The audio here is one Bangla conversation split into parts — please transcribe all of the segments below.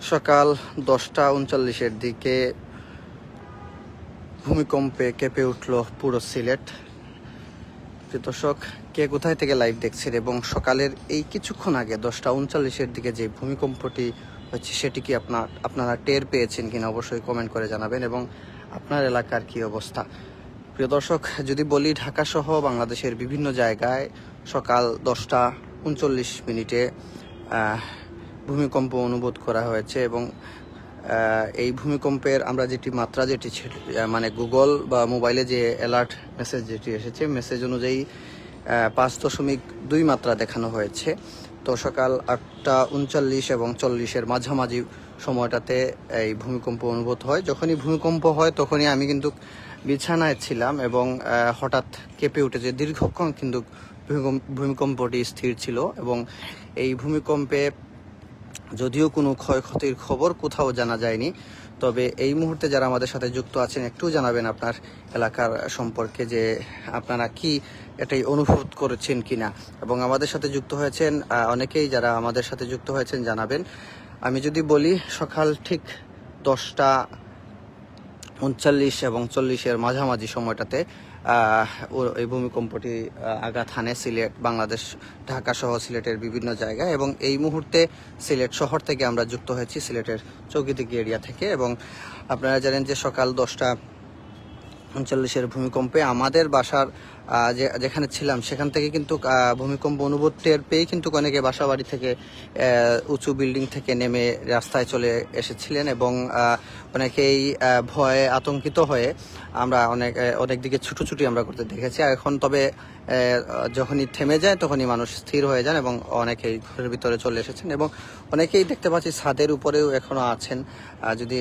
সকাল 10টা 39-এর দিকে ভূমিকম্পে কেঁপে উঠল পুরো সিলেট। প্রিয় দর্শক, কে কোথায় থেকে লাইভ দেখছেন এবং সকালের এই কিছুক্ষণ আগে 10টা 39-এর দিকে যে ভূমিকম্পটি হচ্ছে সেটি কি আপনারা টের পেয়েছেন কিনা অবশ্যই কমেন্ট করে জানাবেন এবং আপনার এলাকার কি অবস্থা। প্রিয় দর্শক, যদি বলি ঢাকা সহ বাংলাদেশের বিভিন্ন জায়গায় সকাল 10টা 39 ভূমিকম্প অনুভূত করা হয়েছে এবং এই ভূমিকম্পের আমরা মাত্রা মানে গুগল বা মোবাইলে যে অ্যালার্ট মেসেজ যেটি এসেছে, মেসেজ অনুযায়ী 5.2 মাত্রা দেখানো হয়েছে। তো সকাল 8টা 39 এবং 40-এর মাঝামাঝি সময়টাতে এই ভূমিকম্প অনুভূত হয়। যখনই ভূমিকম্প হয় তখনই আমি কিন্তু বিছানায় ছিলাম এবং হঠাৎ কেঁপে উঠেছে। দীর্ঘক্ষণ কিন্তু ভূমিকম্পটি স্থির ছিল এবং এই ভূমিকম্পে যদিও কোনো ক্ষয়ক্ষতির খবর কোথাও জানা যায়নি, তবে এই মুহূর্তে যারা আমাদের সাথে যুক্ত আছেন একটু জানাবেন আপনার এলাকার সম্পর্কে, যে আপনারা কি এটাই অনুভব করেছেন কিনা এবং আমাদের সাথে যুক্ত হয়েছেন অনেকেই যারা আমাদের সাথে যুক্ত হয়েছেন জানাবেন। আমি যদি বলি সকাল ঠিক 10টা 39 এবং 40-এর মাঝামাঝি সময়টাতে এই ভূমিকম্পটি আঘাত হানে সিলেট, বাংলাদেশ, ঢাকা সহ সিলেটের বিভিন্ন জায়গায় এবং এই মুহূর্তে সিলেট শহর থেকে আমরা যুক্ত হয়েছি, সিলেটের চৌকিদিঘি এরিয়া থেকে। এবং আপনারা জানেন যে সকাল 10টা 39-এর ভূমিকম্পে আমাদের বাসার যেখানে ছিলাম সেখান থেকে কিন্তু ভূমিকম্প অনুভূত টের পেয়ে কিন্তু অনেকে বাসা বাড়ি থেকে উঁচু বিল্ডিং থেকে নেমে রাস্তায় চলে এসেছিলেন এবং অনেকেই ভয়ে আতঙ্কিত হয়ে আমরা অনেক দিকে ছুটোছুটি আমরা করতে দেখেছি। এখন তবে যখনই থেমে যায় তখনই মানুষ স্থির হয়ে যান এবং অনেকেই ঘরের ভিতরে চলে এসেছেন এবং অনেকেই দেখতে পাচ্ছি ছাদের উপরেও এখনো আছেন। যদি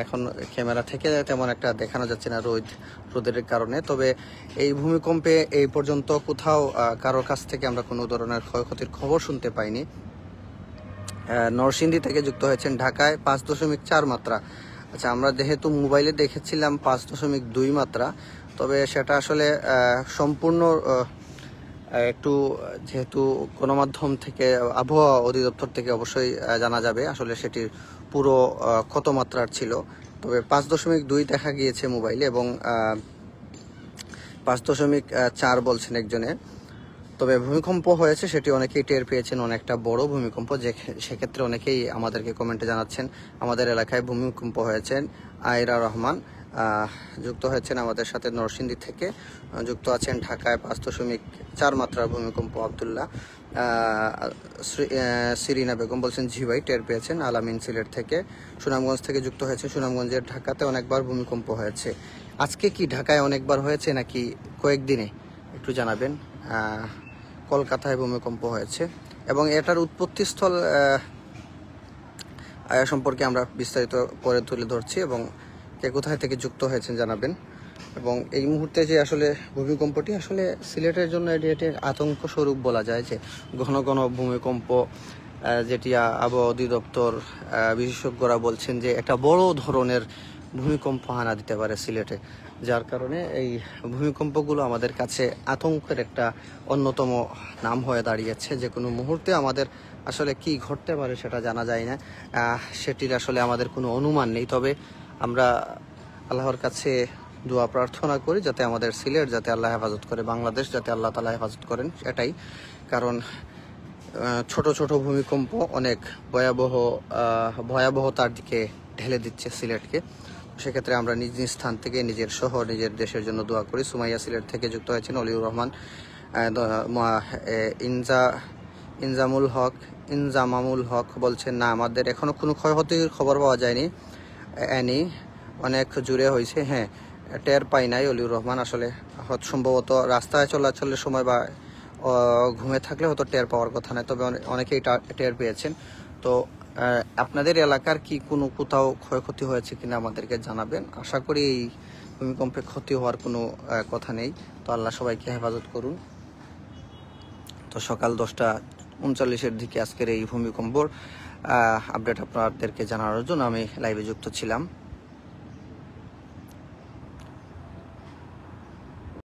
এখন ক্যামেরা থেকে তেমন একটা দেখানো যাচ্ছে না রোদের কারণে, তবে এই ভূমিকম্পে এই পর্যন্ত কোথাও কারোর কাছ থেকে আমরা কোনো ধরনের ক্ষয়ক্ষতির খবর শুনতে পাইনি। নরসিংদী থেকে যুক্ত হয়েছেন, ঢাকায় 5.4 মাত্রা। আচ্ছা, আমরা যেহেতু মোবাইলে দেখেছিলাম 5.2 মাত্রা, তবে সেটা আসলে সম্পূর্ণ একটু যেহেতু গণমাধ্যম থেকে আবহাওয়া অধিদপ্তর থেকে অবশ্যই জানা যাবে আসলে সেটির পুরো কত মাত্রার ছিল। তবে 5.2 দেখা গিয়েছে মোবাইলে এবং 5.4 বলছেন একজনে। তবে ভূমিকম্প হয়েছে সেটি অনেকেই টের পেয়েছেন, অনেকটা বড় ভূমিকম্প, সেক্ষেত্রে অনেকেই আমাদেরকে কমেন্টে জানাচ্ছেন আমাদের এলাকায় ভূমিকম্প হয়েছেন। আয়রা রহমান যুক্ত হয়েছেন আমাদের সাথে নরসিংদী থেকে, যুক্ত আছেন ঢাকায় 5.4 মাত্রার ভূমিকম্প আবদুল্লাহ। সিরিনা বেগম বলছেন জি ভাই টের পেয়েছেন। আলামিন সিলেট থেকে, সুনামগঞ্জ থেকে যুক্ত হয়েছে, সুনামগঞ্জের ঢাকাতে অনেকবার ভূমিকম্প হয়েছে। আজকে কি ঢাকায় অনেকবার হয়েছে নাকি কয়েকদিনে একটু জানাবেন। কলকাতায় ভূমিকম্প হয়েছে এবং এটার উৎপত্তিস্থল সম্পর্কে আমরা বিস্তারিত পরে তুলে ধরছি এবং কে কোথায় থেকে যুক্ত হয়েছেন জানাবেন। এবং এই মুহূর্তে যে আসলে ভূমিকম্পটি আসলে সিলেটের জন্য এটি আতঙ্ক স্বরূপ বলা যায়, যে ঘন ঘন ভূমিকম্প, যেটি আবহাওয়া অধিদপ্তর বিশেষজ্ঞরা বলছেন যে একটা বড় ধরনের ভূমিকম্প হানা দিতে পারে সিলেটে, যার কারণে এই ভূমিকম্পগুলো আমাদের কাছে আতঙ্কের একটা অন্যতম নাম হয়ে দাঁড়িয়েছে। যে কোনো মুহূর্তে আমাদের আসলে কি ঘটতে পারে সেটা জানা যায় না, সেটির আসলে আমাদের কোনো অনুমান নেই। তবে আমরা আল্লাহর কাছে দোয়া প্রার্থনা করি যাতে আমাদের সিলেট যাতে আল্লাহ হেফাজত করে, বাংলাদেশ যাতে আল্লাহ তাআলা হেফাজত করেন, এটাই। কারণ ছোট ছোট ভূমিকম্প অনেক ভয়াবহতার দিকে ঢেলে দিচ্ছে সিলেটকে। সেক্ষেত্রে আমরা নিজ নিজ স্থান থেকে নিজের শহর, নিজের দেশের জন্য দোয়া করি। সুমাইয়া সিলেট থেকে যুক্ত হয়েছেন, অলিউর রহমান, ইনজামামুল হক বলছেন না, আমাদের এখনো কোনো ক্ষয়ক্ষতির খবর পাওয়া যায়নি। অনেক জুড়ে হয়েছে, হ্যাঁ টের পাই নাই অলিউর রহমান। আসলে সম্ভবত রাস্তায় চলাচলের সময় বা ঘুমে থাকলে হয়তো টের পাওয়ার কথা নয়, তবে অনেকেই টের পেয়েছেন। তো আপনাদের এলাকার কি কোথাও ক্ষয়ক্ষতি হয়েছে কিনা আমাদেরকে জানাবেন। আশা করি এই ভূমিকম্পে ক্ষতি হওয়ার কোনো কথা নেই। তো আল্লাহ সবাইকে হেফাজত করুন। তো সকাল 10টা 39-এর দিকে আজকের এই ভূমিকম্পর আপডেট আপনাদেরকে জানানোর জন্য আমি লাইভে যুক্ত ছিলাম।